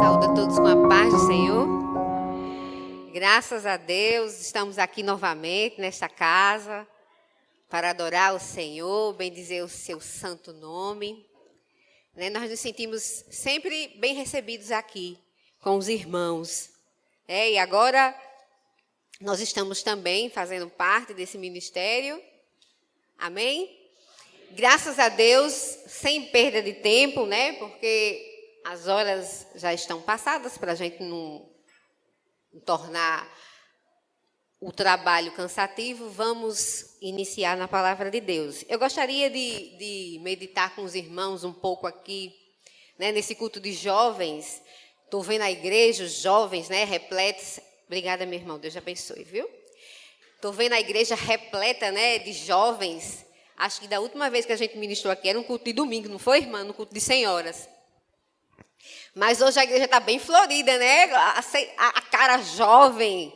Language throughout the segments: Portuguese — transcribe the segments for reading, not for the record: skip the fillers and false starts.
Saúde a todos com a paz do Senhor. Graças a Deus, estamos aqui novamente nesta casa para adorar o Senhor, bendizer o seu santo nome. Nós nos sentimos sempre bem recebidos aqui com os irmãos. E agora nós estamos também fazendo parte desse ministério. Amém? Graças a Deus, sem perda de tempo, porque as horas já estão passadas para a gente não tornar o trabalho cansativo. Vamos iniciar na palavra de Deus. Eu gostaria de meditar com os irmãos um pouco aqui, nesse culto de jovens. Estou vendo a igreja, os jovens, repletos. Obrigada, meu irmão, Deus abençoe, viu? Estou vendo a igreja repleta, de jovens. Acho que da última vez que a gente ministrou aqui era um culto de domingo, não foi, irmã? No culto de senhoras. Mas hoje a igreja está bem florida, A cara jovem.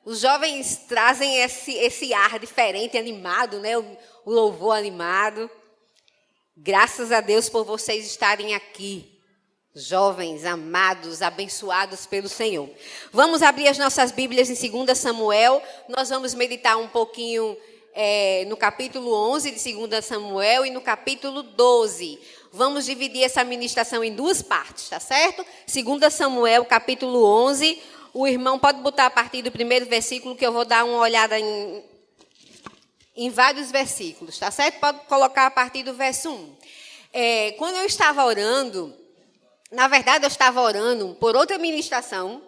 Os jovens trazem esse ar diferente, animado, O louvor animado. Graças a Deus por vocês estarem aqui. Jovens, amados, abençoados pelo Senhor. Vamos abrir as nossas Bíblias em 2 Samuel. Nós vamos meditar um pouquinho no capítulo 11 de 2 Samuel e no capítulo 12. Vamos dividir essa ministração em duas partes, tá certo? 2 Samuel, capítulo 11. O irmão pode botar a partir do primeiro versículo, que eu vou dar uma olhada em vários versículos, tá certo? Pode colocar a partir do verso 1. Quando eu estava orando, na verdade eu estava orando por outra ministração.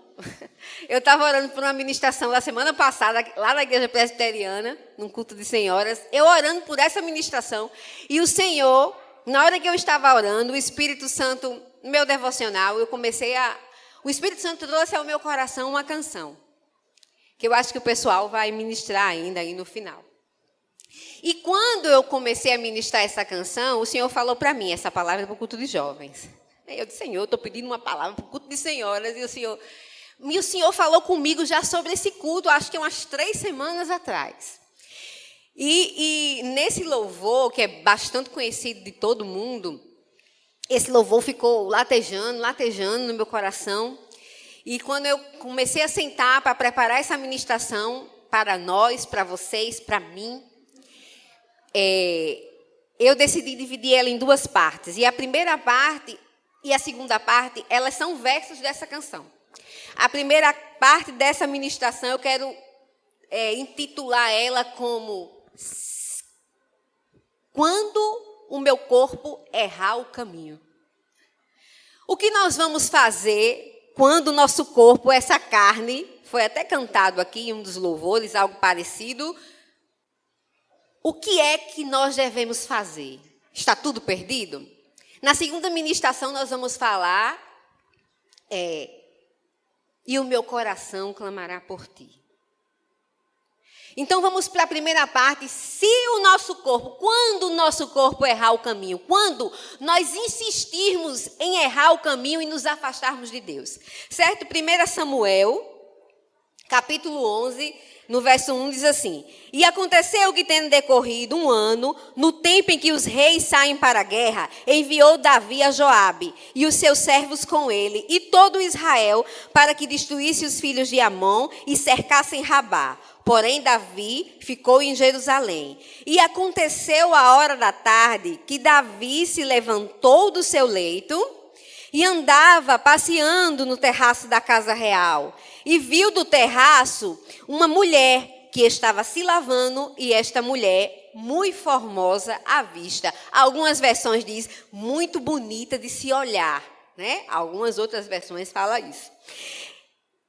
Eu estava orando por uma ministração da semana passada, lá na igreja presbiteriana, num culto de senhoras. Eu orando por essa ministração. E o Senhor, na hora que eu estava orando, o Espírito Santo, no meu devocional, o Espírito Santo trouxe ao meu coração uma canção, que eu acho que o pessoal vai ministrar ainda aí no final. E quando eu comecei a ministrar essa canção, o Senhor falou para mim, essa palavra é para o culto de jovens. Eu disse, Senhor, estou pedindo uma palavra para o culto de senhoras, e o Senhor falou comigo já sobre esse culto, acho que umas 3 semanas atrás. E nesse louvor, que é bastante conhecido de todo mundo, esse louvor ficou latejando no meu coração. E quando eu comecei a sentar para preparar essa ministração para nós, para vocês, para mim, eu decidi dividir ela em duas partes. E a primeira parte e a segunda parte, elas são versos dessa canção. A primeira parte dessa ministração, eu quero intitular ela como Quando o meu corpo errar o caminho. O que nós vamos fazer quando o nosso corpo, essa carne, foi até cantado aqui em um dos louvores, algo parecido. O que é que nós devemos fazer? Está tudo perdido? Na segunda ministração nós vamos falar e o meu coração clamará por ti. Então vamos para a primeira parte. Quando o nosso corpo errar o caminho, quando nós insistirmos em errar o caminho e nos afastarmos de Deus. Certo? 1 Samuel, capítulo 11, no verso 1 diz assim: E aconteceu que, tendo decorrido 1 ano, no tempo em que os reis saem para a guerra, enviou Davi a Joabe e os seus servos com ele e todo Israel para que destruísse os filhos de Amon e cercassem Rabá. Porém, Davi ficou em Jerusalém. E aconteceu a hora da tarde que Davi se levantou do seu leito e andava passeando no terraço da casa real. E viu do terraço uma mulher que estava se lavando, e esta mulher, muito formosa à vista. Algumas versões dizem, muito bonita de se olhar, Algumas outras versões falam isso.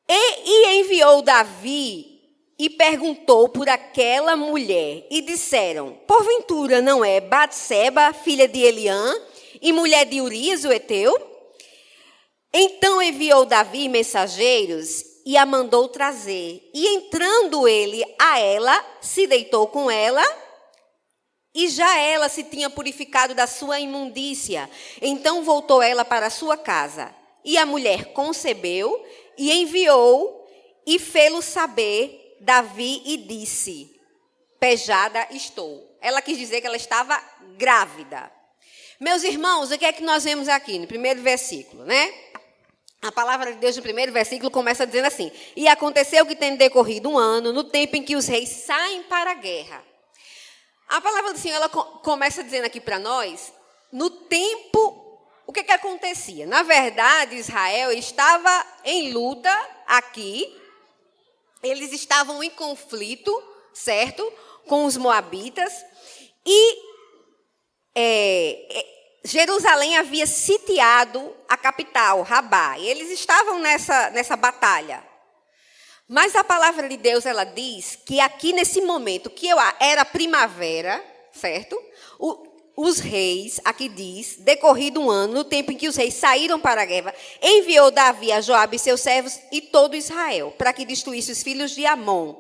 E enviou Davi e perguntou por aquela mulher, e disseram, porventura não é Batseba, filha de Eliã, e mulher de Urias, o heteu? Então enviou Davi mensageiros e a mandou trazer. E entrando ele a ela, se deitou com ela, e já ela se tinha purificado da sua imundícia. Então voltou ela para a sua casa. E a mulher concebeu e enviou e fê-lo saber Davi e disse, pejada estou. Ela quis dizer que ela estava grávida. Meus irmãos, o que é que nós vemos aqui no primeiro versículo, A palavra de Deus, no primeiro versículo, começa dizendo assim: e aconteceu que, tendo decorrido um ano, no tempo em que os reis saem para a guerra. A palavra do Senhor, ela começa dizendo aqui para nós, no tempo, o que acontecia? Na verdade, Israel estava em luta aqui, eles estavam em conflito, certo? Com os moabitas, e Jerusalém havia sitiado a capital, Rabá, e eles estavam nessa batalha. Mas a palavra de Deus, ela diz que aqui nesse momento, que era primavera, certo? Os reis, aqui diz, decorrido um ano, no tempo em que os reis saíram para a guerra, enviou Davi a Joabe e seus servos e todo Israel, para que destruísse os filhos de Amon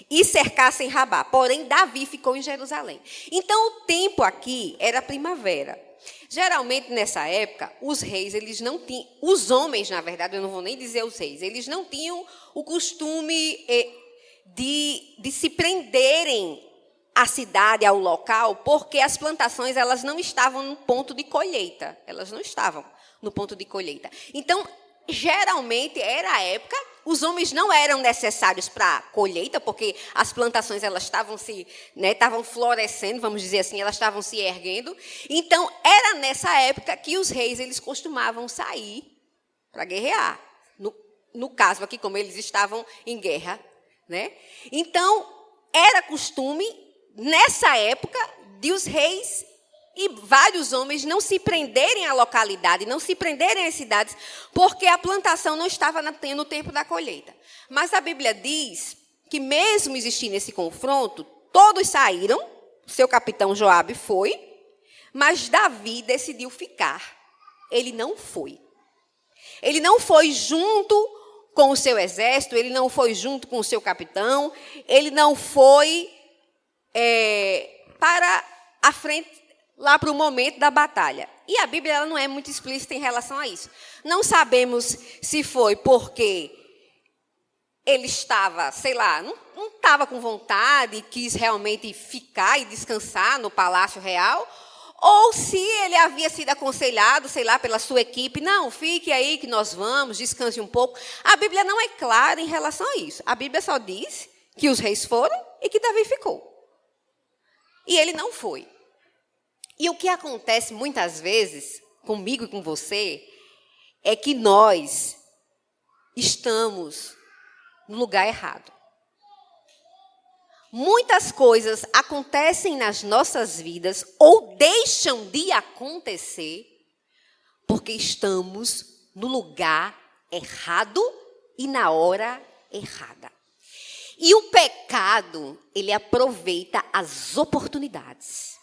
e cercassem Rabá. Porém, Davi ficou em Jerusalém. Então, o tempo aqui era primavera. Geralmente, nessa época, os reis, eles não tinham... Os homens, na verdade, eu não vou nem dizer os reis, eles não tinham o costume de se prenderem à cidade, ao local, porque as plantações, elas não estavam no ponto de colheita. Elas não estavam no ponto de colheita. Então, geralmente, era a época, os homens não eram necessários para a colheita, porque as plantações, elas estavam estavam florescendo, vamos dizer assim, elas estavam se erguendo. Então, era nessa época que os reis, eles costumavam sair para guerrear. No caso aqui, como eles estavam em guerra, né? Então, era costume, nessa época, de os reis e vários homens não se prenderem à localidade, não se prenderem às cidades, porque a plantação não estava no tempo da colheita. Mas a Bíblia diz que, mesmo existindo esse confronto, todos saíram, seu capitão Joabe foi, mas Davi decidiu ficar. Ele não foi. Ele não foi junto com o seu exército, ele não foi junto com o seu capitão, ele não foi para a frente, lá para o momento da batalha. E a Bíblia, ela não é muito explícita em relação a isso. Não sabemos se foi porque ele estava, sei lá, não estava com vontade, quis realmente ficar e descansar no Palácio Real, ou se ele havia sido aconselhado, sei lá, pela sua equipe, não, fique aí que nós vamos, descanse um pouco. A Bíblia não é clara em relação a isso. A Bíblia só diz que os reis foram e que Davi ficou. E ele não foi. E o que acontece muitas vezes, comigo e com você, é que nós estamos no lugar errado. Muitas coisas acontecem nas nossas vidas ou deixam de acontecer porque estamos no lugar errado e na hora errada. E o pecado, ele aproveita as oportunidades.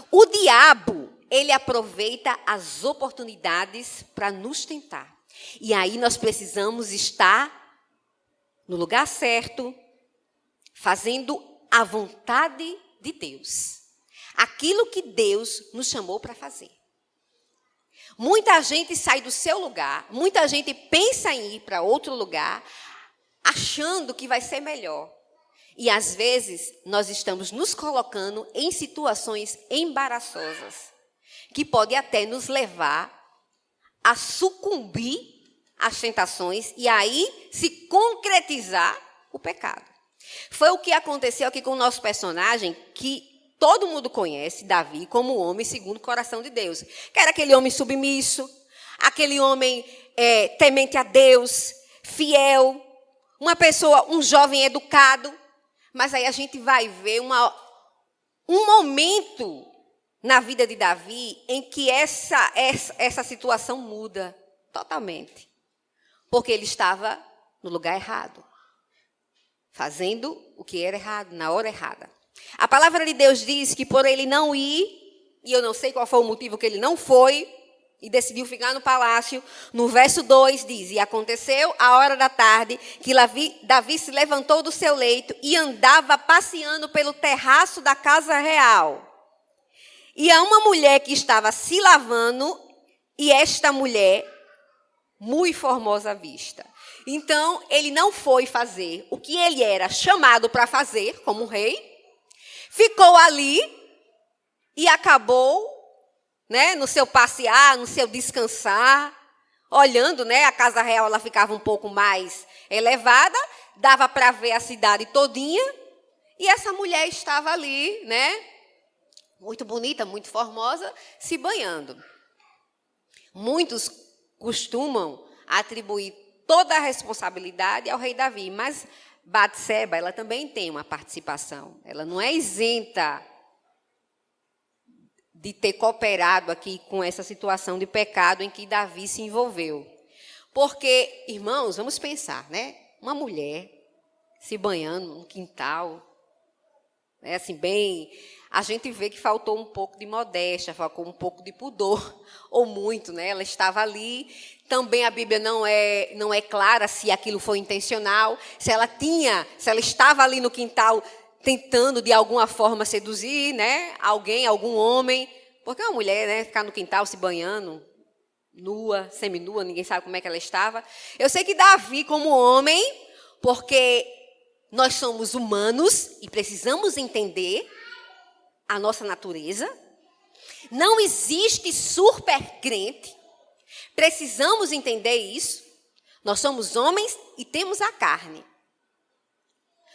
O diabo, ele aproveita as oportunidades para nos tentar. E aí nós precisamos estar no lugar certo, fazendo a vontade de Deus. Aquilo que Deus nos chamou para fazer. Muita gente sai do seu lugar, muita gente pensa em ir para outro lugar, achando que vai ser melhor. E, às vezes, nós estamos nos colocando em situações embaraçosas, que podem até nos levar a sucumbir às tentações e aí se concretizar o pecado. Foi o que aconteceu aqui com o nosso personagem, que todo mundo conhece, Davi, como o homem segundo o coração de Deus. Que era aquele homem submisso, aquele homem temente a Deus, fiel, uma pessoa, um jovem educado. Mas aí a gente vai ver um momento na vida de Davi em que essa situação muda totalmente. Porque ele estava no lugar errado, fazendo o que era errado, na hora errada. A palavra de Deus diz que por ele não ir, e eu não sei qual foi o motivo que ele não foi, e decidiu ficar no palácio, no verso 2 diz, e aconteceu à hora da tarde, que Davi se levantou do seu leito e andava passeando pelo terraço da casa real. E há uma mulher que estava se lavando, e esta mulher, muito formosa à vista. Então, ele não foi fazer o que ele era chamado para fazer, como rei, ficou ali e acabou, no seu passear, no seu descansar, olhando, né, a casa real ela ficava um pouco mais elevada, dava para ver a cidade todinha, e essa mulher estava ali, né, muito bonita, muito formosa, se banhando. Muitos costumam atribuir toda a responsabilidade ao rei Davi, mas Batseba, ela também tem uma participação. Ela não é isenta de ter cooperado aqui com essa situação de pecado em que Davi se envolveu. Porque, irmãos, vamos pensar, né? Uma mulher se banhando no quintal, né? Assim, bem, a gente vê que faltou um pouco de modéstia, faltou um pouco de pudor, ou muito, né? Ela estava ali. Também a Bíblia não é clara se aquilo foi intencional, se ela estava ali no quintal tentando de alguma forma seduzir, né, alguém, algum homem, porque uma mulher, né, ficar no quintal se banhando, nua, seminua, ninguém sabe como é que ela estava. Eu sei que Davi, como homem, porque nós somos humanos e precisamos entender a nossa natureza, não existe super crente, precisamos entender isso. Nós somos homens e temos a carne.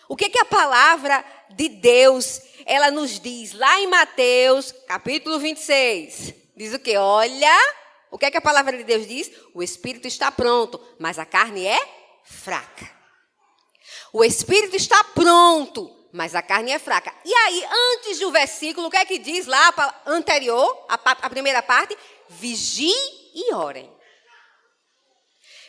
O que a palavra de Deus, ela nos diz lá em Mateus, capítulo 26? Diz o quê? Olha, o que a palavra de Deus diz? O espírito está pronto, mas a carne é fraca. O espírito está pronto, mas a carne é fraca. E aí, antes do versículo, o que é que diz lá anterior, a primeira parte? Vigiem e orem.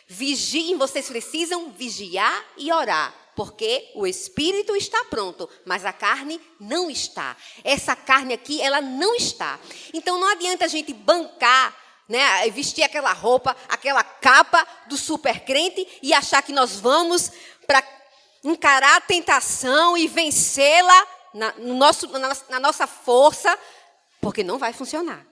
Vigiem, vocês precisam vigiar e orar. Porque o espírito está pronto, mas a carne não está. Essa carne aqui, ela não está. Então, não adianta a gente bancar, né, vestir aquela roupa, aquela capa do super crente e achar que nós vamos para encarar a tentação e vencê-la na nossa força, porque não vai funcionar.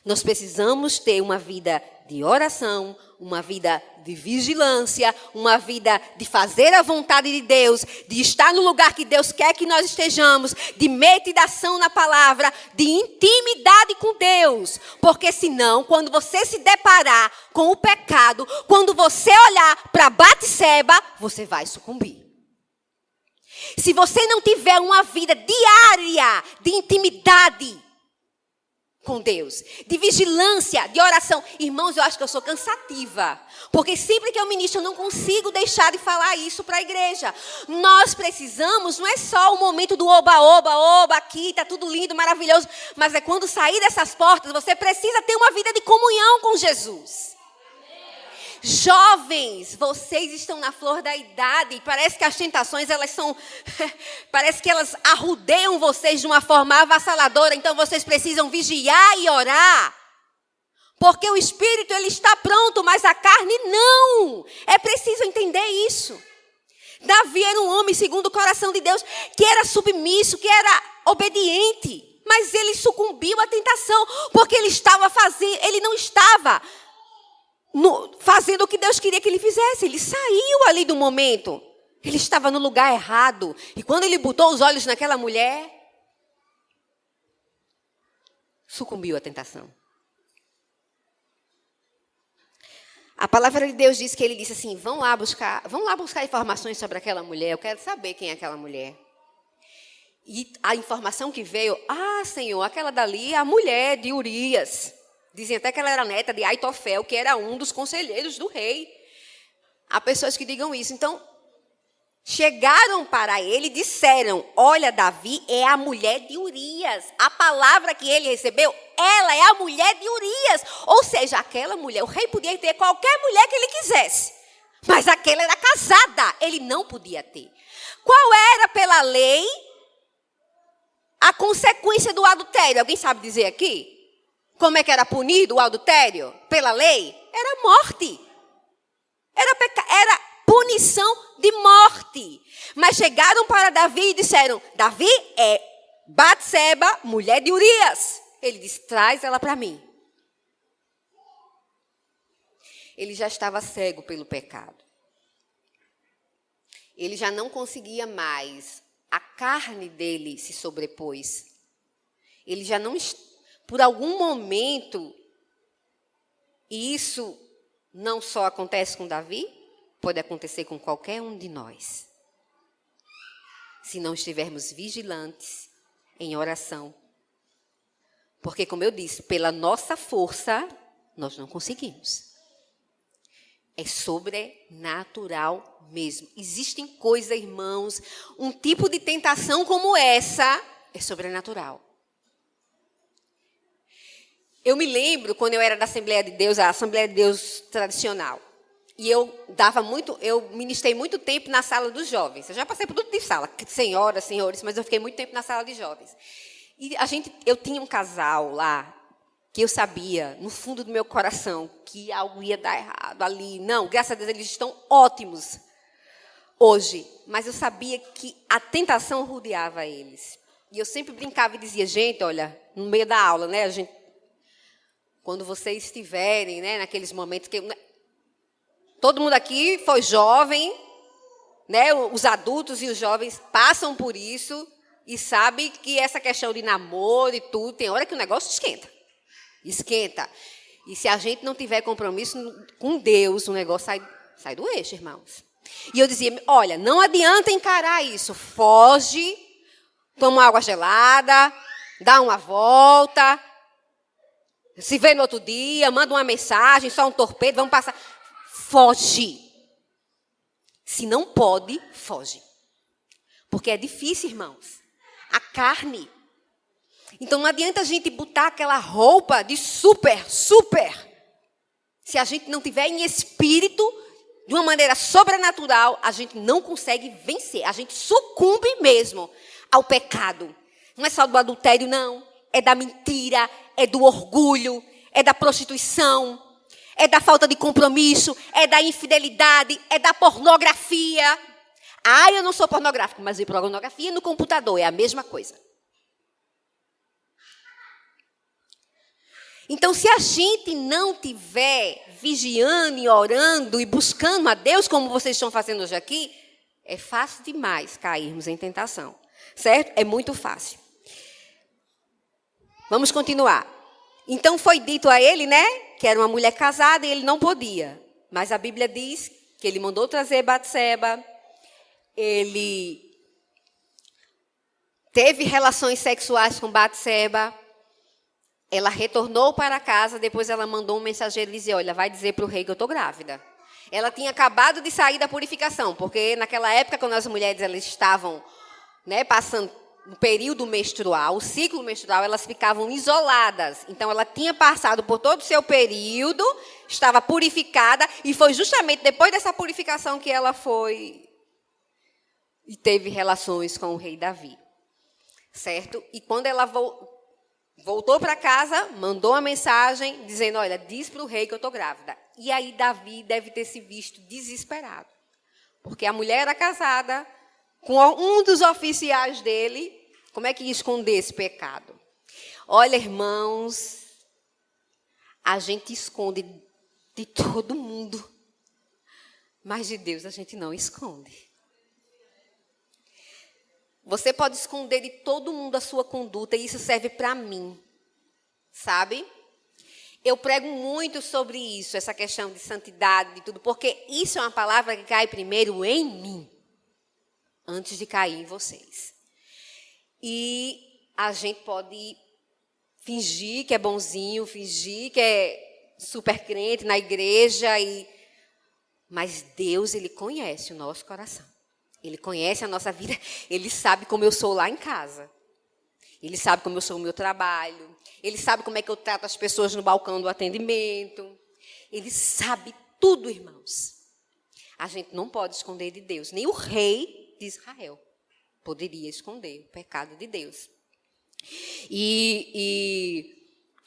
Nós precisamos ter uma vida de oração, uma vida de vigilância, uma vida de fazer a vontade de Deus, de estar no lugar que Deus quer que nós estejamos, de meditação na palavra, de intimidade com Deus. Porque senão, quando você se deparar com o pecado, quando você olhar para Batseba, você vai sucumbir. Se você não tiver uma vida diária de intimidade com Deus, de vigilância, de oração. Irmãos, eu acho que eu sou cansativa, porque sempre que eu ministro, eu não consigo deixar de falar isso para a igreja. Nós precisamos, não é só o momento do oba, aqui, está tudo lindo, maravilhoso, mas é quando sair dessas portas, você precisa ter uma vida de comunhão com Jesus. Jovens, vocês estão na flor da idade, parece que as tentações, parece que elas arrudeiam vocês de uma forma avassaladora, então vocês precisam vigiar e orar, porque o espírito ele está pronto, mas a carne não. É preciso entender isso. Davi era um homem segundo o coração de Deus, que era submisso, que era obediente, mas ele sucumbiu à tentação, porque ele não estava fazendo o que Deus queria que ele fizesse. Ele saiu ali do momento. Ele estava no lugar errado. E quando ele botou os olhos naquela mulher, sucumbiu à tentação. A palavra de Deus diz que ele disse assim: vão lá buscar informações sobre aquela mulher. Eu quero saber quem é aquela mulher. E a informação que veio: Senhor, aquela dali é a mulher de Urias. Dizem até que ela era neta de Aitofel, que era um dos conselheiros do rei. Há pessoas que digam isso. Então, chegaram para ele e disseram: olha, Davi é a mulher de Urias. A palavra que ele recebeu, ela é a mulher de Urias. Ou seja, aquela mulher, o rei podia ter qualquer mulher que ele quisesse, mas aquela era casada, ele não podia ter. Qual era, pela lei, a consequência do adultério? Alguém sabe dizer aqui? Como é que era punido o adultério? Pela lei? Era morte. Era punição de morte. Mas chegaram para Davi e disseram: Davi é Batseba, mulher de Urias. Ele disse: traz ela para mim. Ele já estava cego pelo pecado. Ele já não conseguia mais. A carne dele se sobrepôs. Ele já não, por algum momento, isso não só acontece com Davi, pode acontecer com qualquer um de nós. Se não estivermos vigilantes em oração. Porque, como eu disse, pela nossa força, nós não conseguimos. É sobrenatural mesmo. Existem coisas, irmãos, um tipo de tentação como essa é sobrenatural. Eu me lembro quando eu era da Assembleia de Deus, a Assembleia de Deus tradicional. E eu ministrei muito tempo na sala dos jovens. Eu já passei por tudo de sala, senhoras, senhores, mas eu fiquei muito tempo na sala de jovens. E eu tinha um casal lá, que eu sabia, no fundo do meu coração, que algo ia dar errado ali. Não, graças a Deus, eles estão ótimos hoje. Mas eu sabia que a tentação rodeava eles. E eu sempre brincava e dizia, gente, olha, no meio da aula, né, quando vocês estiverem, né, naqueles momentos que... Todo mundo aqui foi jovem, né, os adultos e os jovens passam por isso e sabem que essa questão de namoro e tudo, tem hora que o negócio esquenta. Esquenta. E se a gente não tiver compromisso com Deus, o negócio sai do eixo, irmãos. E eu dizia, olha, não adianta encarar isso. Foge, toma uma água gelada, dá uma volta, se vê no outro dia, manda uma mensagem, só um torpedo, vamos passar. Foge. Se não pode, foge. Porque é difícil, irmãos. A carne. Então não adianta a gente botar aquela roupa de super. Se a gente não tiver em espírito, de uma maneira sobrenatural, a gente não consegue vencer. A gente sucumbe mesmo ao pecado. Não é só do adultério, não. É da mentira, é do orgulho, é da prostituição, é da falta de compromisso, é da infidelidade, é da pornografia. Ah, eu não sou pornográfico, mas a pornografia no computador é a mesma coisa. Então, se a gente não tiver vigiando e orando e buscando a Deus, como vocês estão fazendo hoje aqui, é fácil demais cairmos em tentação. Certo? É muito fácil. Vamos continuar. Então, foi dito a ele, né, que era uma mulher casada e ele não podia. Mas a Bíblia diz que ele mandou trazer Batseba, ele teve relações sexuais com Batseba, ela retornou para casa, depois ela mandou um mensageiro dizer, olha, vai dizer para o rei que eu estou grávida. Ela tinha acabado de sair da purificação, porque naquela época, quando as mulheres elas estavam, né, passando no período menstrual, o ciclo menstrual, elas ficavam isoladas. Então, ela tinha passado por todo o seu período, estava purificada, e foi justamente depois dessa purificação que ela foi e teve relações com o rei Davi. Certo? E quando ela voltou para casa, mandou uma mensagem dizendo, olha, diz para o rei que eu estou grávida. E aí Davi deve ter se visto desesperado. Porque a mulher era casada com um dos oficiais dele. Como é que ia esconder esse pecado? Olha, irmãos, a gente esconde de todo mundo, mas de Deus a gente não esconde. Você pode esconder de todo mundo a sua conduta, e isso serve para mim, sabe? Eu prego muito sobre isso, essa questão de santidade, de tudo, porque isso é uma palavra que cai primeiro em mim, antes de cair em vocês. E a gente pode fingir que é bonzinho, fingir que é super crente na igreja, mas Deus, Ele conhece o nosso coração. Ele conhece a nossa vida, Ele sabe como eu sou lá em casa. Ele sabe como eu sou no meu trabalho. Ele sabe como é que eu trato as pessoas no balcão do atendimento. Ele sabe tudo, irmãos. A gente não pode esconder de Deus. Nem o rei de Israel poderia esconder o pecado de Deus. E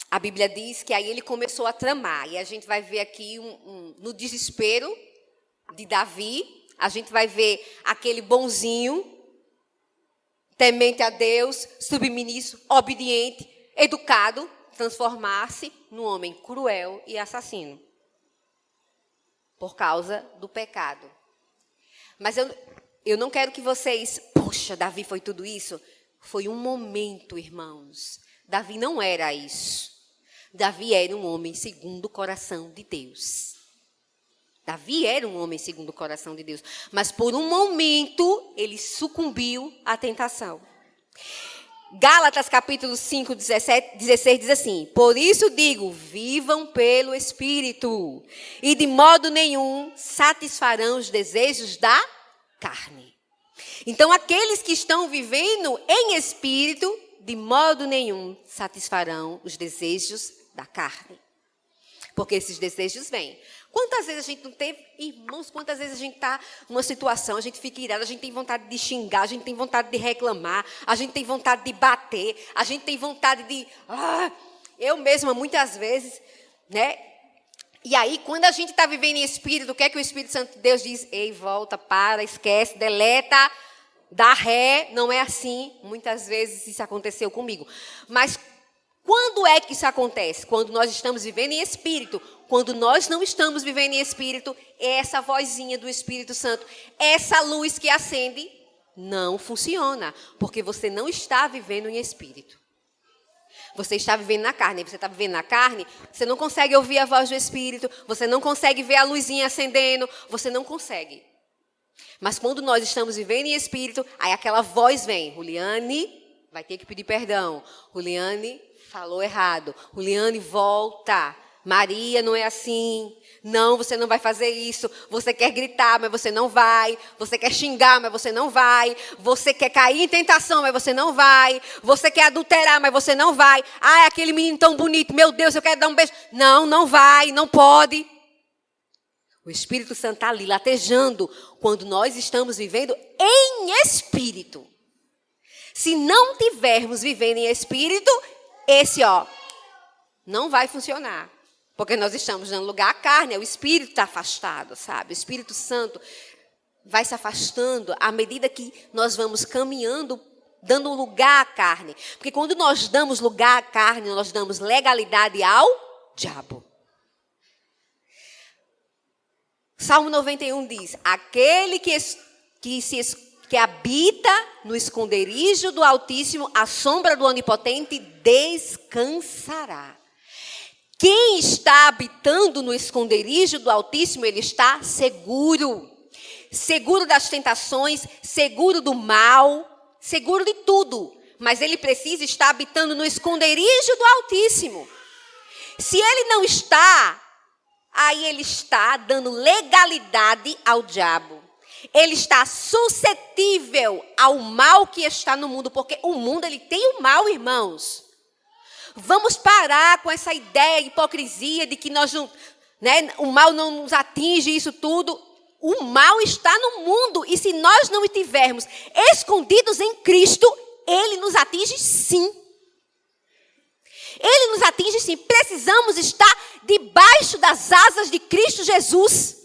a Bíblia diz que aí ele começou a tramar. E a gente vai ver aqui, no desespero de Davi, a gente vai ver aquele bonzinho, temente a Deus, submisso, obediente, educado, transformar-se num homem cruel e assassino. Por causa do pecado. Mas eu não quero que vocês... Poxa, Davi foi tudo isso? Foi um momento, irmãos. Davi não era isso. Davi era um homem segundo o coração de Deus. Davi era um homem segundo o coração de Deus. Mas por um momento, ele sucumbiu à tentação. Gálatas capítulo 5, 16 diz assim: por isso digo, vivam pelo Espírito, e de modo nenhum satisfarão os desejos da carne. Então, aqueles que estão vivendo em Espírito, de modo nenhum satisfarão os desejos da carne. Porque esses desejos vêm. Quantas vezes a gente não teve, irmãos, quantas vezes a gente está numa situação, a gente fica irado, a gente tem vontade de xingar, a gente tem vontade de reclamar, a gente tem vontade de bater, a gente tem vontade de... eu mesma, muitas vezes, né? E aí, quando a gente está vivendo em Espírito, o que é que o Espírito Santo de Deus diz? Ei, volta, para, esquece, deleta, dá ré, não é assim. Muitas vezes isso aconteceu comigo. Mas quando é que isso acontece? Quando nós estamos vivendo em Espírito. Quando nós não estamos vivendo em Espírito, essa vozinha do Espírito Santo, essa luz que acende, não funciona. Porque você não está vivendo em Espírito. Você está vivendo na carne. Você está vivendo na carne, você não consegue ouvir a voz do Espírito, você não consegue ver a luzinha acendendo, você não consegue. Mas quando nós estamos vivendo em Espírito, aí aquela voz vem. Juliane vai ter que pedir perdão. Juliane falou errado. Juliane, volta. Maria, não é assim. Não, você não vai fazer isso. Você quer gritar, mas você não vai. Você quer xingar, mas você não vai. Você quer cair em tentação, mas você não vai. Você quer adulterar, mas você não vai. Ah, é aquele menino tão bonito. Meu Deus, eu quero dar um beijo. Não, não vai, não pode. O Espírito Santo está ali, latejando, quando nós estamos vivendo em Espírito. Se não tivermos vivendo em Espírito, esse, não vai funcionar. Porque nós estamos dando lugar à carne, o Espírito está afastado, sabe? O Espírito Santo vai se afastando à medida que nós vamos caminhando, dando lugar à carne. Porque quando nós damos lugar à carne, nós damos legalidade ao diabo. Salmo 91 diz: aquele que habita no esconderijo do Altíssimo, à sombra do Onipotente, descansará. Quem está habitando no esconderijo do Altíssimo, ele está seguro. Seguro das tentações, seguro do mal, seguro de tudo. Mas ele precisa estar habitando no esconderijo do Altíssimo. Se ele não está, aí ele está dando legalidade ao diabo. Ele está suscetível ao mal que está no mundo, porque o mundo ele tem o mal, irmãos. Vamos parar com essa ideia, hipocrisia de que nós não, o mal não nos atinge, isso tudo. O mal está no mundo e se nós não estivermos escondidos em Cristo, ele nos atinge sim. Ele nos atinge sim. Precisamos estar debaixo das asas de Cristo Jesus.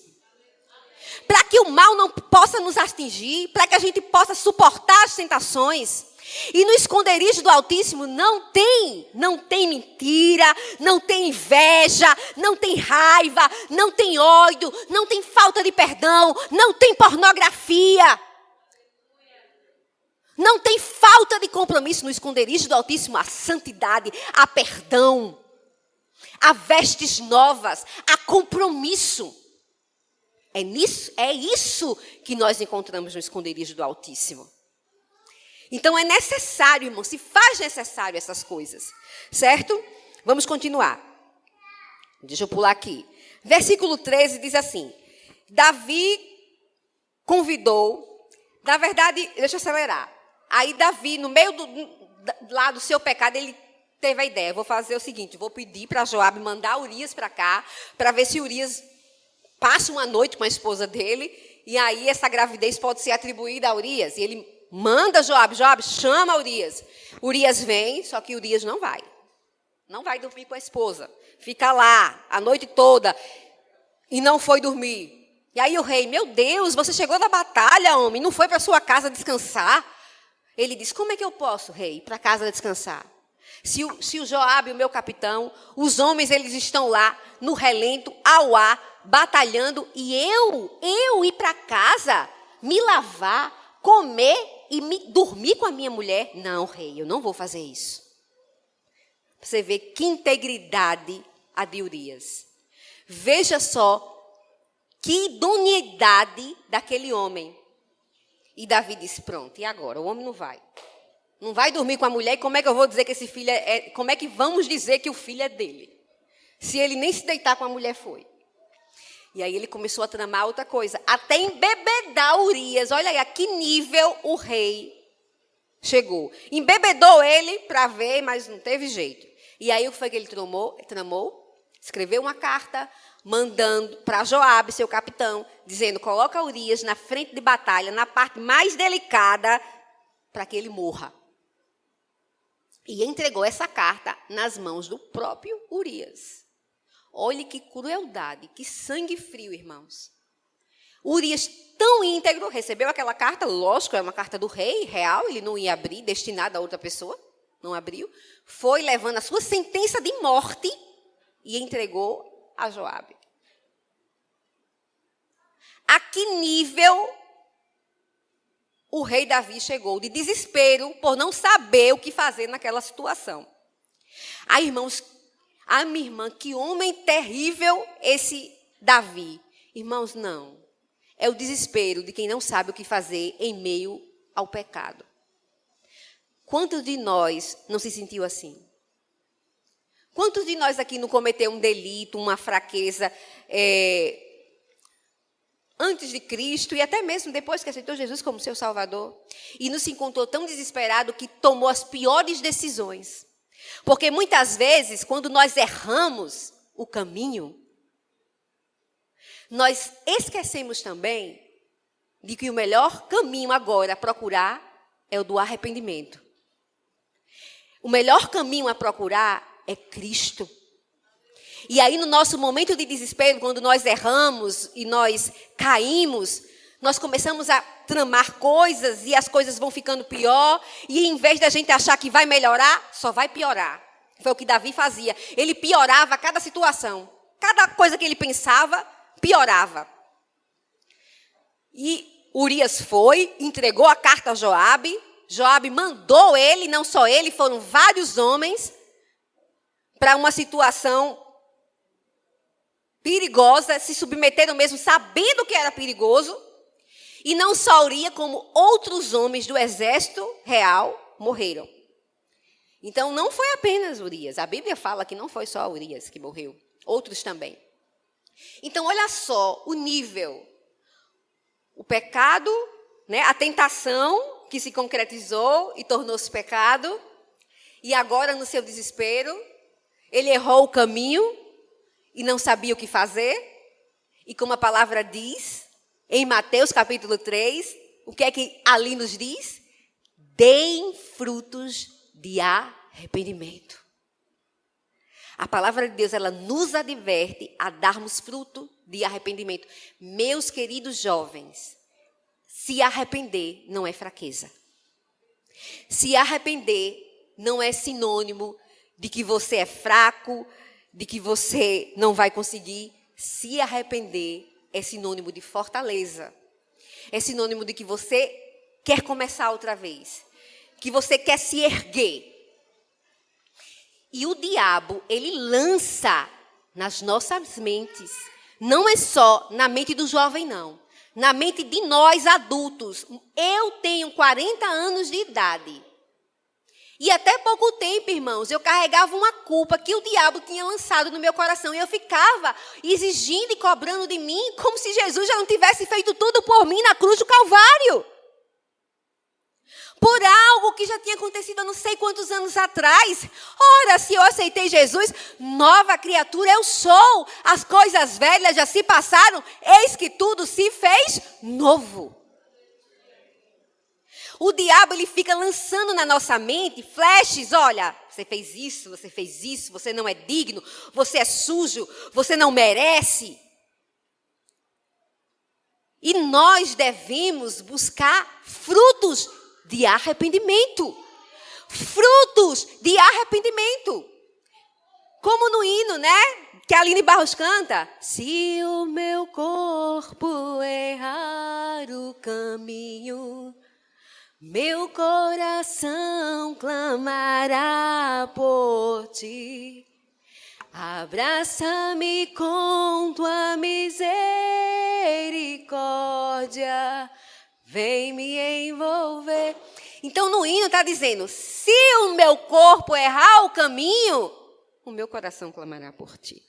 Para que o mal não possa nos atingir, para que a gente possa suportar as tentações. E no esconderijo do Altíssimo não tem mentira, não tem inveja, não tem raiva, não tem ódio, não tem falta de perdão, não tem pornografia. Não tem falta de compromisso. No esconderijo do Altíssimo há santidade, há perdão, há vestes novas, há compromisso. É isso que nós encontramos no esconderijo do Altíssimo. Então é necessário, irmão, se faz necessário essas coisas, certo? Vamos continuar. Deixa eu pular aqui. Versículo 13 diz assim: Davi convidou, na verdade, deixa eu acelerar. Aí Davi, no meio do seu pecado, ele teve a ideia: vou fazer o seguinte, vou pedir para Joabe mandar Urias para cá, para ver se Urias passa uma noite com a esposa dele, e aí essa gravidez pode ser atribuída a Urias. E ele manda Joabe, chama Urias. Urias vem, só que Urias não vai. Não vai dormir com a esposa. Fica lá a noite toda e não foi dormir. E aí o rei: meu Deus, você chegou da batalha, homem, não foi para sua casa descansar? Ele diz: como é que eu posso, rei, ir para casa descansar? Se o Joabe, o meu capitão, os homens, eles estão lá no relento, ao ar, batalhando, e eu ir para casa, me lavar, comer e dormir com a minha mulher? Não, rei, eu não vou fazer isso. Você vê que integridade a de Urias. Veja só Que idoneidade daquele homem. E Davi disse, pronto, e agora? O homem não vai. Não vai dormir com a mulher, e como é que eu vou dizer que esse filho como é que vamos dizer que o filho é dele? Se ele nem se deitar com a mulher foi. E aí ele começou a tramar outra coisa. Até embebedar Urias. Olha aí, a que nível o rei chegou. Embebedou ele para ver, mas não teve jeito. E aí o que foi que ele tramou? Escreveu uma carta, mandando para Joabe, seu capitão, dizendo, coloca Urias na frente de batalha, na parte mais delicada, para que ele morra. E entregou essa carta nas mãos do próprio Urias. Olhe que crueldade, que sangue frio, irmãos. Urias, tão íntegro, recebeu aquela carta, lógico, é uma carta do rei real, ele não ia abrir, destinada a outra pessoa, não abriu. Foi levando a sua sentença de morte e entregou a Joabe. A que nível o rei Davi chegou de desespero por não saber o que fazer naquela situação. Irmãos, minha irmã, que homem terrível esse Davi. Irmãos, não. É o desespero de quem não sabe o que fazer em meio ao pecado. Quantos de nós não se sentiu assim? Quantos de nós aqui não cometeu um delito, uma fraqueza antes de Cristo e até mesmo depois que aceitou Jesus como seu Salvador e não se encontrou tão desesperado que tomou as piores decisões? Porque muitas vezes, quando nós erramos o caminho, nós esquecemos também de que o melhor caminho agora a procurar é o do arrependimento. O melhor caminho a procurar é Cristo. E aí, no nosso momento de desespero, quando nós erramos e nós caímos, nós começamos a tramar coisas e as coisas vão ficando pior. E em vez da gente achar que vai melhorar, só vai piorar. Foi o que Davi fazia. Ele piorava cada situação. Cada coisa que ele pensava, piorava. E Urias foi, entregou a carta a Joabe. Joabe mandou ele, não só ele, foram vários homens para uma situação perigosa, se submeteram mesmo sabendo que era perigoso. E não só Urias, como outros homens do exército real morreram. Então, não foi apenas Urias. A Bíblia fala que não foi só Urias que morreu. Outros também. Então, olha só o nível. O pecado, né, a tentação que se concretizou e tornou-se pecado. E agora, no seu desespero, ele errou o caminho e não sabia o que fazer. E como a palavra diz, em Mateus capítulo 3, o que é que ali nos diz? Deem frutos de arrependimento. A palavra de Deus, ela nos adverte a darmos fruto de arrependimento. Meus queridos jovens, se arrepender não é fraqueza. Se arrepender não é sinônimo de que você é fraco, de que você não vai conseguir. Se arrepender é sinônimo de fortaleza. É sinônimo de que você quer começar outra vez. Que você quer se erguer. E o diabo, ele lança nas nossas mentes. Não é só na mente do jovem, não. Na mente de nós adultos. Eu tenho 40 anos de idade. E até pouco tempo, irmãos, eu carregava uma culpa que o diabo tinha lançado no meu coração. E eu ficava exigindo e cobrando de mim como se Jesus já não tivesse feito tudo por mim na cruz do Calvário. Por algo que já tinha acontecido há não sei quantos anos atrás. Ora, se eu aceitei Jesus, nova criatura eu sou. As coisas velhas já se passaram, eis que tudo se fez novo. O diabo, ele fica lançando na nossa mente flashes. Olha, você fez isso, você não é digno, você é sujo, você não merece. E nós devemos buscar frutos de arrependimento. Frutos de arrependimento. Como no hino, né? Que a Aline Barros canta. Se o meu corpo errar o caminho, meu coração clamará por ti. Abraça-me com tua misericórdia misericórdia vem me envolver. Então no hino está dizendo, se o meu corpo errar o caminho, o meu coração clamará por ti.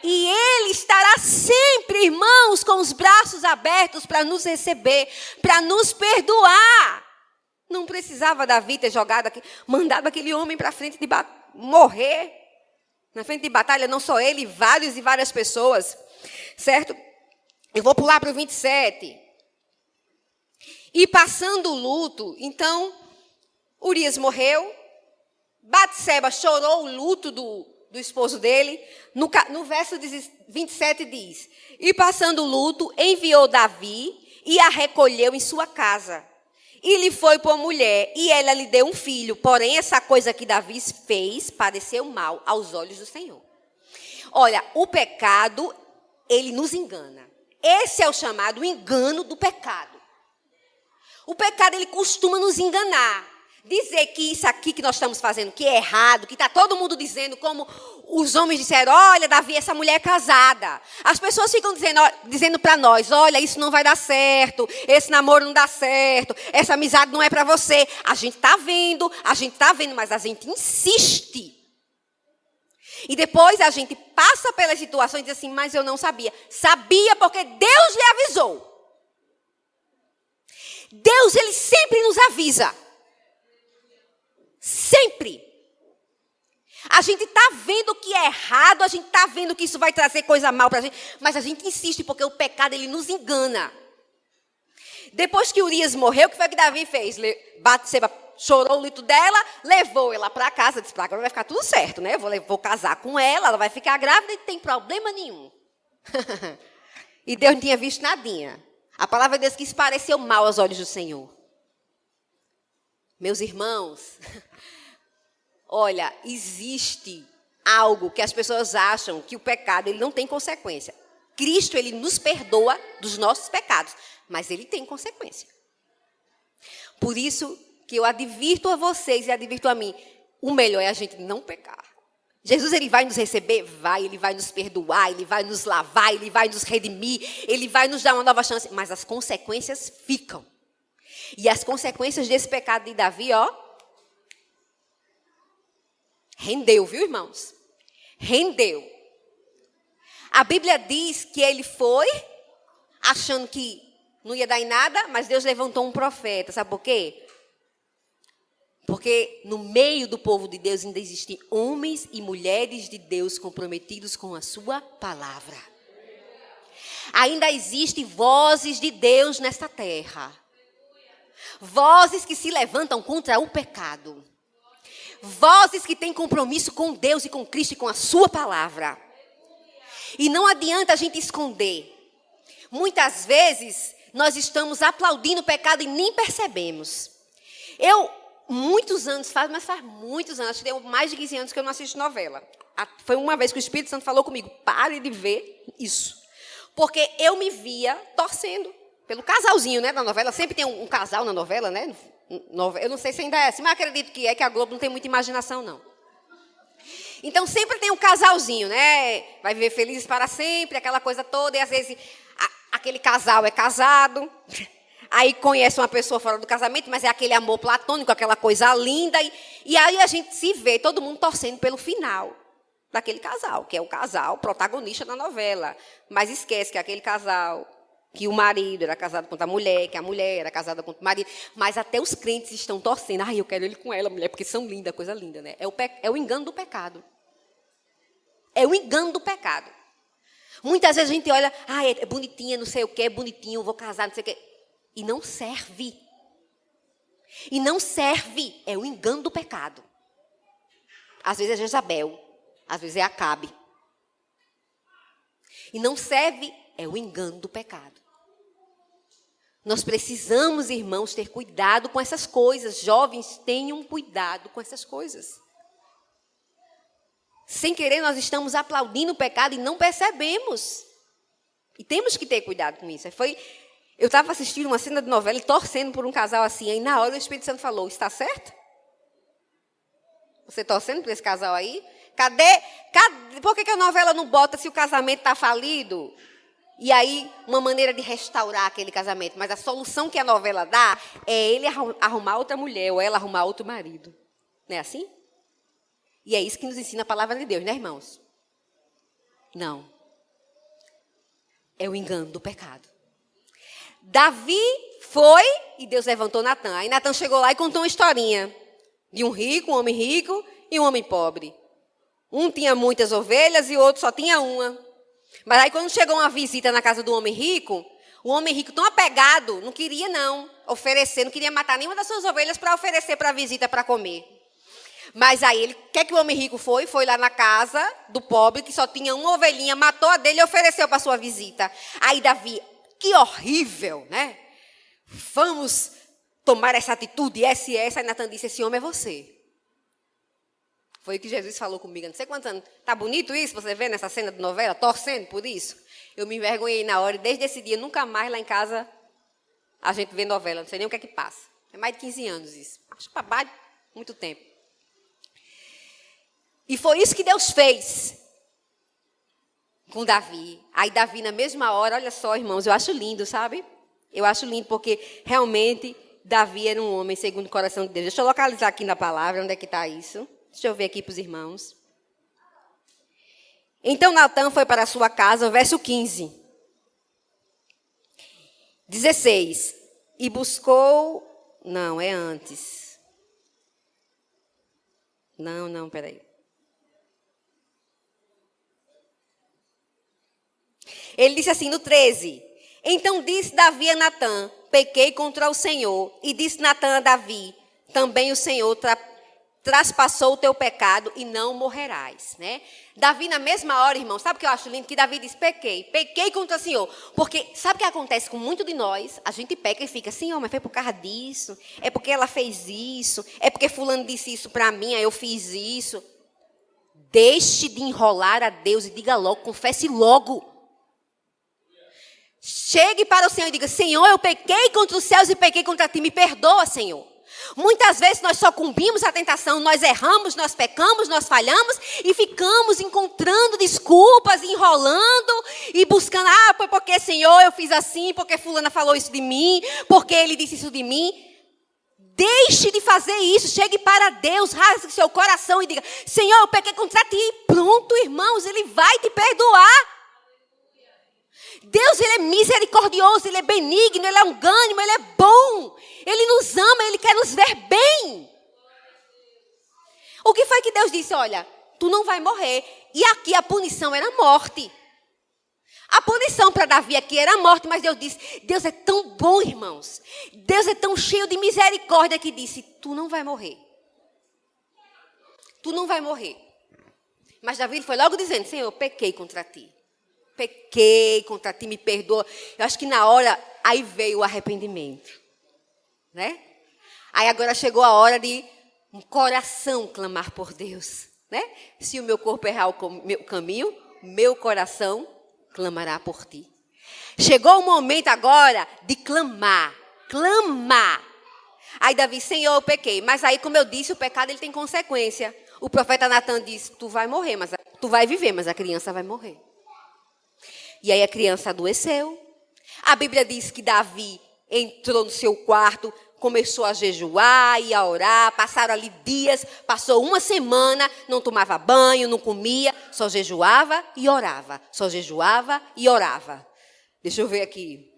E Ele estará sempre, irmãos, com os braços abertos para nos receber, para nos perdoar. Não precisava Davi ter mandado aquele homem para frente de morrer. Na frente de batalha, não só ele, vários e várias pessoas. Certo? Eu vou pular para o 27. E passando o luto, então, Urias morreu. Batseba chorou o luto do esposo dele. No verso 27 diz, e passando o luto, enviou Davi e a recolheu em sua casa. E lhe foi por mulher, e ela lhe deu um filho. Porém, essa coisa que Davi fez pareceu mal aos olhos do Senhor. Olha, o pecado, ele nos engana. Esse é o chamado engano do pecado. O pecado, ele costuma nos enganar. Dizer que isso aqui que nós estamos fazendo, que é errado, que está todo mundo dizendo, como os homens disseram, olha, Davi, essa mulher é casada. As pessoas ficam dizendo para nós, olha, isso não vai dar certo, esse namoro não dá certo, essa amizade não é para você. A gente está vendo, mas a gente insiste. E depois a gente passa pelas situações e diz assim, mas eu não sabia. Sabia porque Deus lhe avisou. Deus, ele sempre nos avisa. Sempre. A gente está vendo que é errado, a gente está vendo que isso vai trazer coisa mal para a gente, mas a gente insiste porque o pecado, ele nos engana. Depois que Urias morreu, o que foi que Davi fez? Batseba chorou o luto dela, levou ela para casa, disse, agora vai ficar tudo certo, né? Vou casar com ela vai ficar grávida e não tem problema nenhum. E Deus não tinha visto nadinha. A palavra de Deus que isso pareceu mal aos olhos do Senhor. Meus irmãos, olha, existe algo que as pessoas acham que o pecado ele não tem consequência. Cristo, ele nos perdoa dos nossos pecados, mas ele tem consequência. Por isso que eu advirto a vocês e advirto a mim, o melhor é a gente não pecar. Jesus, ele vai nos receber? Vai, ele vai nos perdoar, ele vai nos lavar, ele vai nos redimir, ele vai nos dar uma nova chance, mas as consequências ficam. E as consequências desse pecado de Davi, ó, rendeu, viu, irmãos? Rendeu. A Bíblia diz que ele foi achando que não ia dar em nada, mas Deus levantou um profeta. Sabe por quê? Porque no meio do povo de Deus ainda existem homens e mulheres de Deus comprometidos com a sua palavra. Ainda existem vozes de Deus nesta terra. Vozes que se levantam contra o pecado. Vozes que têm compromisso com Deus e com Cristo e com a sua palavra. E não adianta a gente esconder. Muitas vezes, nós estamos aplaudindo o pecado e nem percebemos. Muitos anos, faz muitos anos, acho que deu mais de 15 anos que eu não assisto novela. Foi uma vez que o Espírito Santo falou comigo, pare de ver isso. Porque eu me via torcendo pelo casalzinho, né, da novela. Sempre tem um casal na novela, né? Eu não sei se ainda é assim, mas acredito que a Globo não tem muita imaginação, não. Então, sempre tem um casalzinho, né? Vai viver felizes para sempre, aquela coisa toda. E, às vezes, aquele casal é casado. Aí, conhece uma pessoa fora do casamento, mas é aquele amor platônico, aquela coisa linda. E aí, a gente se vê, todo mundo torcendo pelo final daquele casal, que é o casal protagonista da novela. Mas esquece que é aquele casal, que o marido era casado com a mulher, que a mulher era casada com o marido. Mas até os crentes estão torcendo. Ai, eu quero ele com ela, mulher, porque são lindas, coisa linda, né? É o engano do pecado. É o engano do pecado. Muitas vezes a gente olha, é bonitinha, não sei o quê, é bonitinho, vou casar, não sei o quê. E não serve. E não serve. É o engano do pecado. Às vezes é Jezabel, às vezes é Acabe. E não serve, é o engano do pecado. Nós precisamos, irmãos, ter cuidado com essas coisas. Jovens, tenham cuidado com essas coisas. Sem querer, nós estamos aplaudindo o pecado e não percebemos. E temos que ter cuidado com isso. Eu estava assistindo uma cena de novela e torcendo por um casal assim. Aí, na hora, o Espírito Santo falou, está certo? Você torcendo por esse casal aí? Cadê? Por que a novela não bota se o casamento está falido? E aí, uma maneira de restaurar aquele casamento. Mas a solução que a novela dá é ele arrumar outra mulher ou ela arrumar outro marido. Não é assim? E é isso que nos ensina a palavra de Deus, né, irmãos? Não. É o engano do pecado. Davi foi e Deus levantou Natã. Aí Natã chegou lá e contou uma historinha de um rico, um homem rico e um homem pobre. Um tinha muitas ovelhas e o outro só tinha uma. Mas aí quando chegou uma visita na casa do homem rico, o homem rico tão apegado, não queria não oferecer, não queria matar nenhuma das suas ovelhas para oferecer para a visita para comer. Mas aí ele, o que é que o homem rico foi? Foi lá na casa do pobre, que só tinha uma ovelhinha, matou a dele e ofereceu para sua visita. Aí Davi, que horrível, né? Vamos tomar essa atitude, essa e essa. Aí Natã disse, esse homem é você. Foi o que Jesus falou comigo, não sei quantos anos. Tá bonito isso, você vê nessa cena de novela, torcendo por isso? Eu me envergonhei na hora e desde esse dia, nunca mais lá em casa a gente vê novela, não sei nem o que é que passa. É mais de 15 anos isso. Acho que para muito tempo. E foi isso que Deus fez com Davi. Aí Davi, na mesma hora, olha só, irmãos, eu acho lindo, sabe? Eu acho lindo porque realmente Davi era um homem segundo o coração de Deus. Deixa eu localizar aqui na palavra, onde é que está isso? Deixa eu ver aqui para os irmãos. Então Natã foi para a sua casa, verso 15. 16. E buscou... Não, é antes. Não, peraí. Ele disse assim no 13. Então disse Davi a Natã, pequei contra o Senhor. E disse Natã a Davi, também o Senhor traspassou o teu pecado e não morrerás, né? Davi, na mesma hora, irmão, sabe o que eu acho lindo? Que Davi diz, pequei contra o Senhor. Porque sabe o que acontece com muito de nós? A gente peca e fica, Senhor, mas foi por causa disso, é porque ela fez isso, é porque fulano disse isso para mim, aí eu fiz isso. Deixe de enrolar a Deus e diga logo, confesse logo. Chegue para o Senhor e diga, Senhor, eu pequei contra os céus e pequei contra ti, me perdoa, Senhor. Muitas vezes nós sucumbimos à tentação, nós erramos, nós pecamos, nós falhamos e ficamos encontrando desculpas, enrolando e buscando, foi porque, Senhor, eu fiz assim, porque fulana falou isso de mim, porque ele disse isso de mim. Deixe de fazer isso, chegue para Deus, rasgue seu coração e diga, Senhor, eu pequei contra ti. Pronto, irmãos, Ele vai te perdoar. Deus, Ele é misericordioso, Ele é benigno, Ele é longânimo, Ele é bom. Ele nos ama, Ele quer nos ver bem. O que foi que Deus disse? Olha, tu não vai morrer. E aqui a punição era a morte. A punição para Davi aqui era a morte, mas Deus disse, Deus é tão bom, irmãos. Deus é tão cheio de misericórdia que disse, tu não vai morrer. Tu não vai morrer. Mas Davi foi logo dizendo, Senhor, eu pequei contra ti. Pequei contra ti, me perdoa. Eu acho que na hora, aí veio o arrependimento. Né? Aí agora chegou a hora de um coração clamar por Deus. Né? Se o meu corpo errar o meu caminho, meu coração clamará por ti. Chegou o momento agora de clamar. Clamar. Aí Davi, Senhor, eu pequei. Mas aí, como eu disse, o pecado ele tem consequência. O profeta Natã disse, tu vai morrer, tu vai viver, mas a criança vai morrer. E aí a criança adoeceu. A Bíblia diz que Davi entrou no seu quarto, começou a jejuar e a orar. Passaram ali dias, passou uma semana, não tomava banho, não comia, só jejuava e orava. Só jejuava e orava. Deixa eu ver aqui.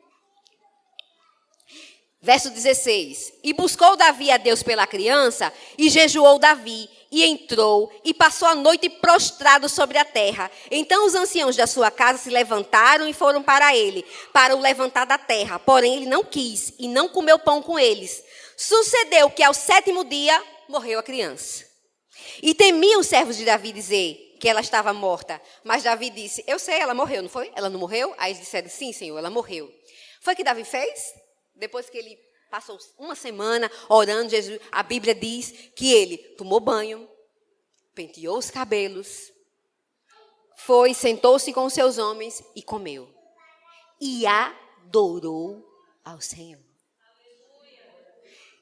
Verso 16. E buscou Davi a Deus pela criança, e jejuou Davi, e entrou, e passou a noite prostrado sobre a terra. Então os anciãos da sua casa se levantaram e foram para ele, para o levantar da terra. Porém ele não quis, e não comeu pão com eles. Sucedeu que ao 7º dia, morreu a criança. E temiam os servos de Davi dizer que ela estava morta. Mas Davi disse, eu sei, ela morreu, não foi? Ela não morreu? Aí eles disseram, sim, Senhor, ela morreu. Foi o que Davi fez? Depois que ele passou uma semana orando, Jesus, a Bíblia diz que ele tomou banho, penteou os cabelos, foi, sentou-se com os seus homens e comeu. E adorou ao Senhor.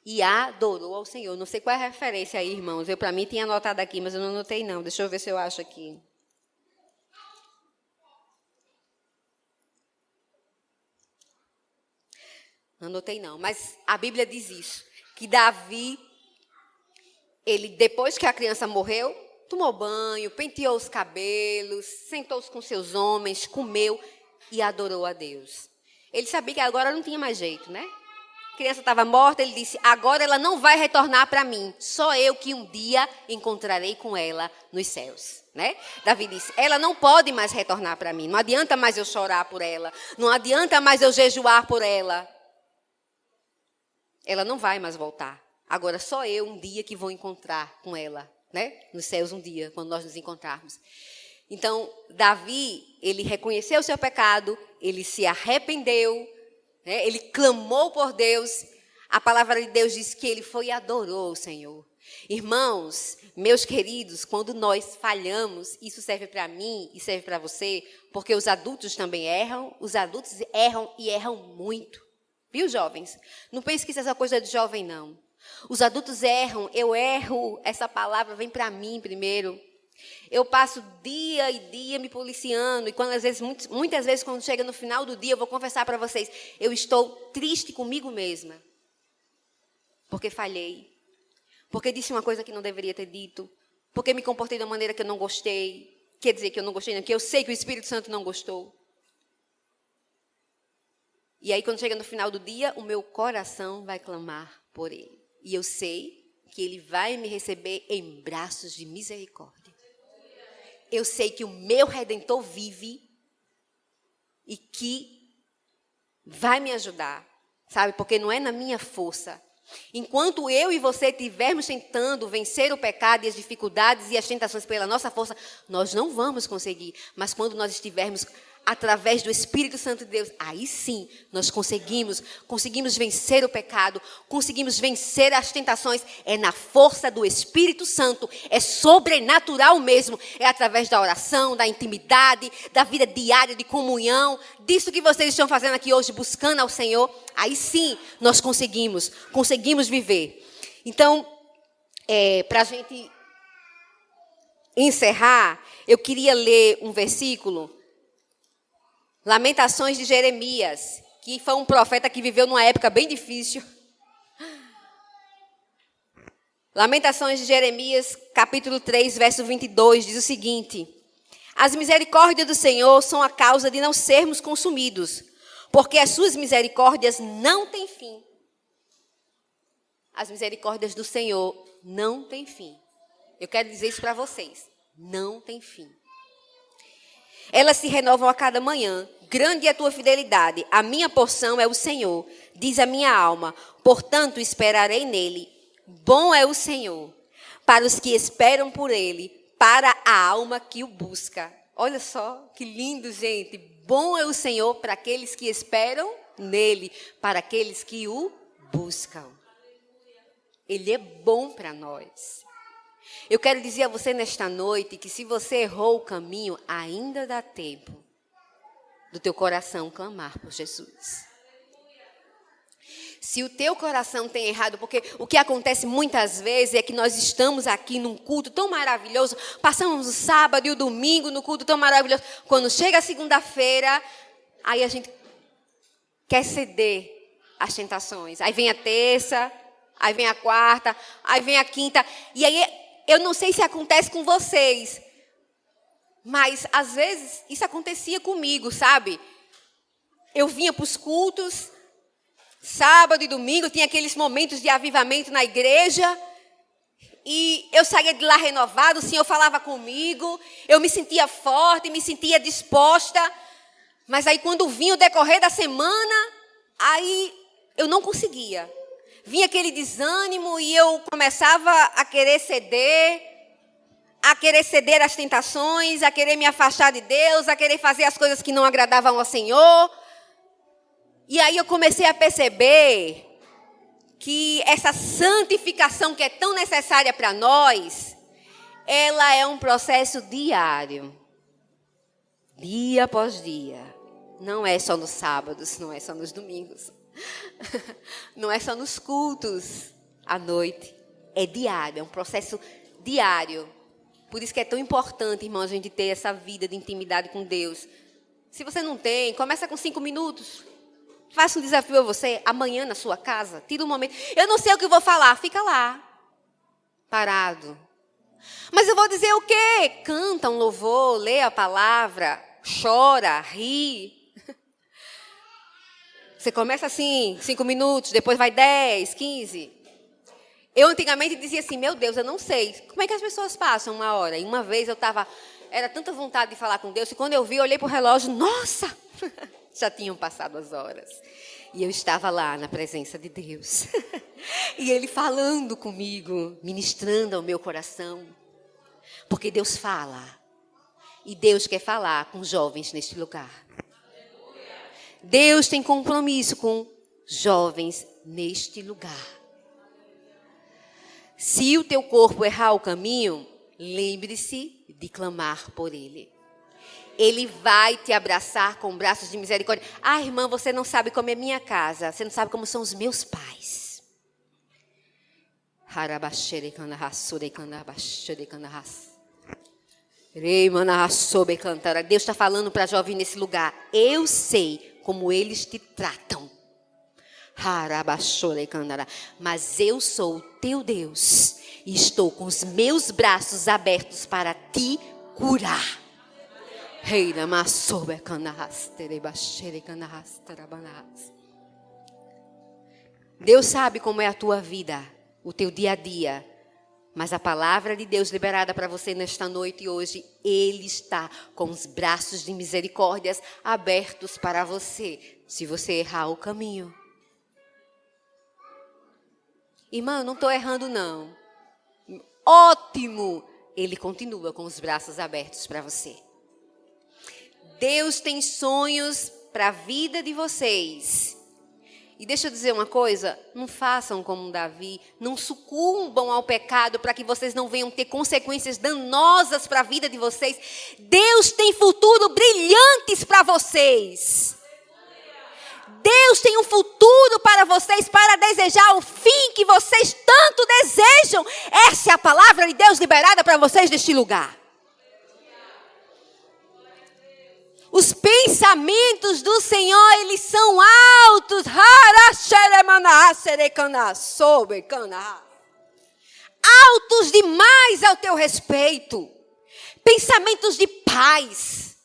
E adorou ao Senhor. Não sei qual é a referência aí, irmãos. Eu, para mim, tinha anotado aqui, mas eu não anotei, não. Deixa eu ver se eu acho aqui. Não anotei não, mas a Bíblia diz isso, que Davi, ele depois que a criança morreu, tomou banho, penteou os cabelos, sentou-se com seus homens, comeu e adorou a Deus. Ele sabia que agora não tinha mais jeito, né? A criança estava morta, ele disse, agora ela não vai retornar para mim, só eu que um dia encontrarei com ela nos céus, né? Davi disse, ela não pode mais retornar para mim, não adianta mais eu chorar por ela, não adianta mais eu jejuar por ela. Ela não vai mais voltar, agora só eu um dia que vou encontrar com ela, né? Nos céus um dia, quando nós nos encontrarmos. Então, Davi, ele reconheceu o seu pecado, ele se arrependeu, né? Ele clamou por Deus. A palavra de Deus diz que ele foi e adorou o Senhor. Irmãos, meus queridos, quando nós falhamos, isso serve para mim e serve para você, porque os adultos também erram, os adultos erram e erram muito. Viu, jovens? Não pense que isso é essa coisa de jovem, não. Os adultos erram, eu erro, essa palavra vem para mim primeiro. Eu passo dia e dia me policiando, e quando, às vezes, muitas vezes, quando chega no final do dia, eu vou confessar para vocês, eu estou triste comigo mesma, porque falhei, porque disse uma coisa que não deveria ter dito, porque me comportei de uma maneira que eu não gostei, quer dizer que eu não gostei, não, que eu sei que o Espírito Santo não gostou. E aí, quando chega no final do dia, o meu coração vai clamar por Ele, e eu sei que Ele vai me receber em braços de misericórdia. Eu sei que o meu Redentor vive e que vai me ajudar, sabe? Porque não é na minha força. Enquanto eu e você estivermos tentando vencer o pecado e as dificuldades e as tentações pela nossa força, nós não vamos conseguir. Mas quando nós estivermos através do Espírito Santo de Deus, aí sim nós conseguimos vencer o pecado, conseguimos vencer as tentações. É na força do Espírito Santo, é sobrenatural mesmo, é através da oração, da intimidade, da vida diária de comunhão, disso que vocês estão fazendo aqui hoje, buscando ao Senhor. Aí sim nós conseguimos viver. Então, para a gente encerrar, eu queria ler um versículo, Lamentações de Jeremias, que foi um profeta que viveu numa época bem difícil. Lamentações de Jeremias, capítulo 3, verso 22, diz o seguinte: as misericórdias do Senhor são a causa de não sermos consumidos, porque as suas misericórdias não têm fim. As misericórdias do Senhor não têm fim. Eu quero dizer isso para vocês, não tem fim. Elas se renovam a cada manhã. Grande é a tua fidelidade. A minha porção é o Senhor, diz a minha alma. Portanto, esperarei nele. Bom é o Senhor para os que esperam por ele, para a alma que o busca. Olha só, que lindo, gente. Bom é o Senhor para aqueles que esperam nele, para aqueles que o buscam. Ele é bom para nós. Eu quero dizer a você nesta noite que se você errou o caminho, ainda dá tempo do teu coração clamar por Jesus. Se o teu coração tem errado, porque o que acontece muitas vezes é que nós estamos aqui num culto tão maravilhoso, passamos o sábado e o domingo no culto tão maravilhoso, quando chega a segunda-feira, aí a gente quer ceder às tentações. Aí vem a terça, aí vem a quarta, aí vem a quinta, e aí eu não sei se acontece com vocês, mas às vezes isso acontecia comigo, sabe? Eu vinha para os cultos, sábado e domingo, tinha aqueles momentos de avivamento na igreja, e eu saía de lá renovado, o Senhor falava comigo, eu me sentia forte, me sentia disposta, mas aí quando vinha o decorrer da semana, aí eu não conseguia. Vinha aquele desânimo e eu começava a querer ceder às tentações, a querer me afastar de Deus, a querer fazer as coisas que não agradavam ao Senhor. E aí eu comecei a perceber que essa santificação que é tão necessária para nós, ela é um processo diário, dia após dia. Não é só nos sábados, não é só nos domingos. Não é só nos cultos à noite, é diário, é um processo diário. Por isso que é tão importante, irmão, a gente ter essa vida de intimidade com Deus. Se você não tem, começa com 5 minutos. Faça um desafio a você, amanhã na sua casa, tira um momento. Eu não sei o que eu vou falar, fica lá, parado. Mas eu vou dizer o quê? Canta um louvor, lê a palavra, chora, ri. Você começa assim, 5 minutos, depois vai 10, 15. Eu antigamente dizia assim, meu Deus, eu não sei. Como é que as pessoas passam 1 hora? E uma vez eu estava, era tanta vontade de falar com Deus, e quando eu vi, eu olhei para o relógio, nossa, já tinham passado as horas. E eu estava lá na presença de Deus. E Ele falando comigo, ministrando ao meu coração. Porque Deus fala. E Deus quer falar com jovens neste lugar. Deus tem compromisso com jovens neste lugar. Se o teu corpo errar o caminho, lembre-se de clamar por Ele. Ele vai te abraçar com braços de misericórdia. Ah, irmã, você não sabe como é minha casa. Você não sabe como são os meus pais. Deus está falando para jovem nesse lugar. Eu sei como eles te tratam. Mas eu sou o teu Deus. E estou com os meus braços abertos para te curar. Deus sabe como é a tua vida, o teu dia a dia. Mas a palavra de Deus liberada para você nesta noite e hoje, Ele está com os braços de misericórdias abertos para você, se você errar o caminho. Irmã, eu não estou errando não. Ótimo! Ele continua com os braços abertos para você. Deus tem sonhos para a vida de vocês. E deixa eu dizer uma coisa, não façam como Davi, não sucumbam ao pecado para que vocês não venham ter consequências danosas para a vida de vocês. Deus tem futuro brilhantes para vocês. Deus tem um futuro para vocês, para desejar o fim que vocês tanto desejam. Essa é a palavra de Deus liberada para vocês neste lugar. Os pensamentos do Senhor, eles são altos. Altos demais ao teu respeito. Pensamentos de paz.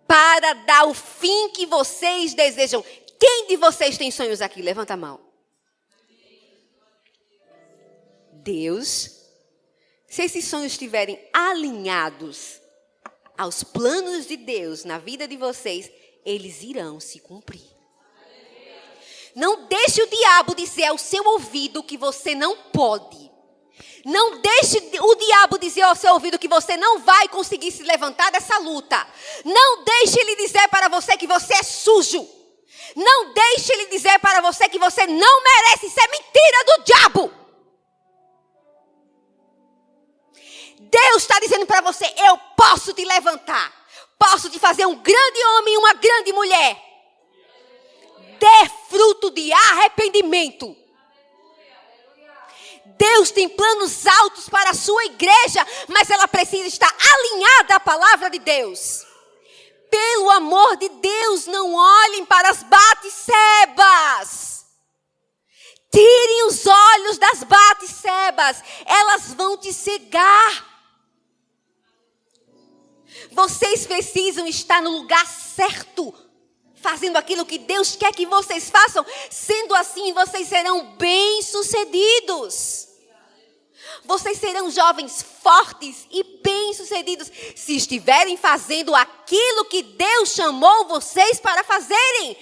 Para dar o fim que vocês desejam. Quem de vocês tem sonhos aqui? Levanta a mão. Deus, se esses sonhos estiverem alinhados aos planos de Deus na vida de vocês, eles irão se cumprir. Não deixe o diabo dizer ao seu ouvido que você não pode. Não deixe o diabo dizer ao seu ouvido que você não vai conseguir se levantar dessa luta. Não deixe ele dizer para você que você é sujo. Não deixe ele dizer para você que você não merece. Isso é mentira do diabo. Deus está dizendo para você, eu posso te levantar. Posso te fazer um grande homem e uma grande mulher. Dê fruto de arrependimento. Deus tem planos altos para a sua igreja, mas ela precisa estar alinhada à palavra de Deus. Pelo amor de Deus, não olhem para as Batsebas. Tirem os olhos das Batsebas, elas vão te cegar. Vocês precisam estar no lugar certo, fazendo aquilo que Deus quer que vocês façam. Sendo assim, vocês serão bem-sucedidos. Vocês serão jovens fortes e bem-sucedidos se estiverem fazendo aquilo que Deus chamou vocês para fazerem.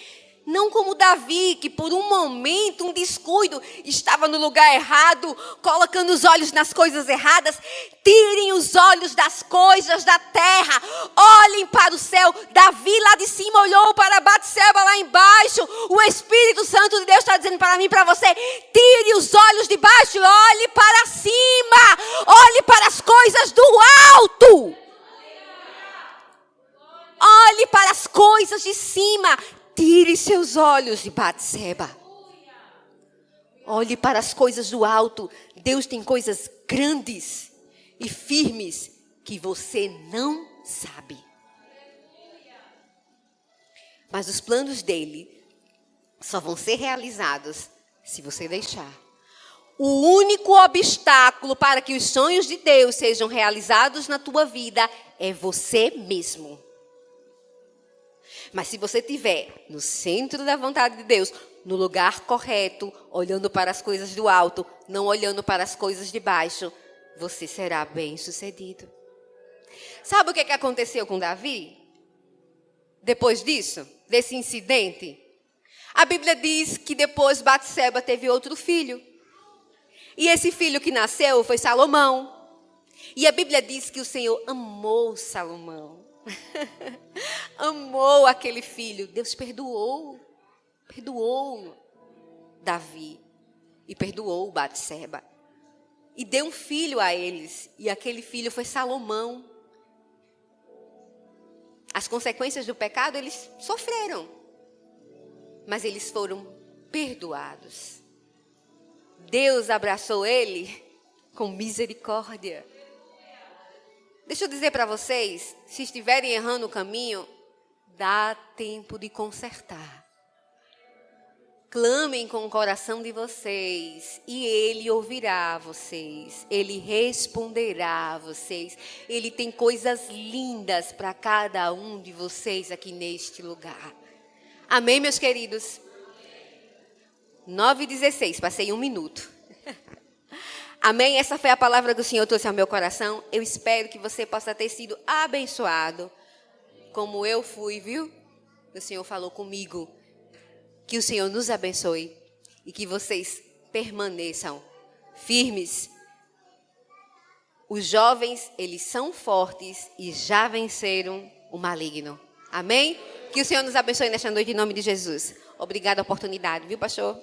Não como Davi, que por um momento, um descuido, estava no lugar errado, colocando os olhos nas coisas erradas. Tirem os olhos das coisas da terra, olhem para o céu. Davi lá de cima olhou para Batseba lá embaixo. O Espírito Santo de Deus está dizendo para mim e para você, tire os olhos de baixo e olhe para cima. Olhe para as coisas do alto. Olhe para as coisas de cima. Tire seus olhos de Batseba. Olhe para as coisas do alto. Deus tem coisas grandes e firmes que você não sabe. Mas os planos dele só vão ser realizados se você deixar. O único obstáculo para que os sonhos de Deus sejam realizados na tua vida é você mesmo. Mas se você estiver no centro da vontade de Deus, no lugar correto, olhando para as coisas do alto, não olhando para as coisas de baixo, você será bem-sucedido. Sabe o que aconteceu com Davi? Depois disso, desse incidente, a Bíblia diz que depois Batseba teve outro filho. E esse filho que nasceu foi Salomão. E a Bíblia diz que o Senhor amou Salomão. Amou aquele filho. Deus perdoou Davi e perdoou Batseba. E deu um filho a eles. E aquele filho foi Salomão. As consequências do pecado eles sofreram. Mas eles foram perdoados. Deus abraçou ele com misericórdia. Deixa eu dizer para vocês, se estiverem errando o caminho, dá tempo de consertar. Clamem com o coração de vocês e Ele ouvirá vocês. Ele responderá a vocês. Ele tem coisas lindas para cada um de vocês aqui neste lugar. Amém, meus queridos? 9h16, passei 1 minuto. Amém? Essa foi a palavra que o Senhor trouxe ao meu coração. Eu espero que você possa ter sido abençoado, como eu fui, viu? O Senhor falou comigo. Que o Senhor nos abençoe e que vocês permaneçam firmes. Os jovens, eles são fortes e já venceram o maligno. Amém? Que o Senhor nos abençoe nesta noite em nome de Jesus. Obrigada a oportunidade, viu, pastor?